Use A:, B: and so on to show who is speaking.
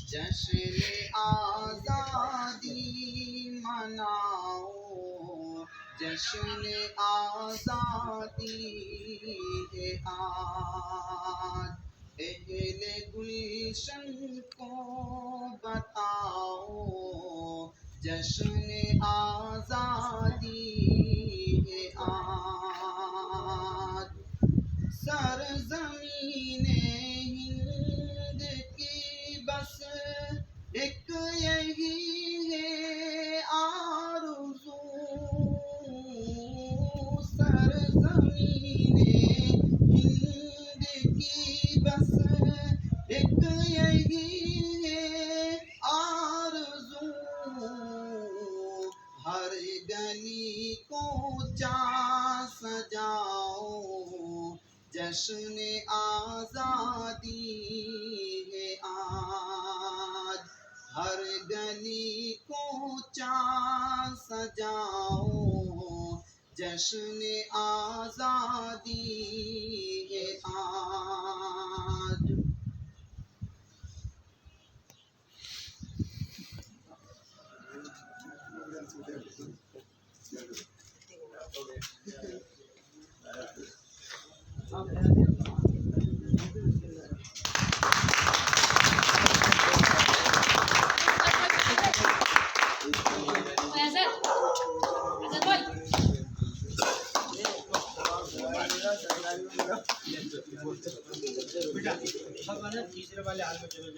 A: جشن آزادی مناؤ، جشن آزادی ہے آج، اہل گلشن کو بتاؤ، جشن آزادی ہے آج۔ سرزمین ہند کی بس ایک یہی ہے آرزو، سرزمین ہند کی بس ایک یہی ہے آرزو، ہر گلی کو سجاؤ، جشن آزادی ہے آج، ہر گلی کو سجاؤ، جشن آزادی ہے آج۔
B: تیسرے والے حال میں چلو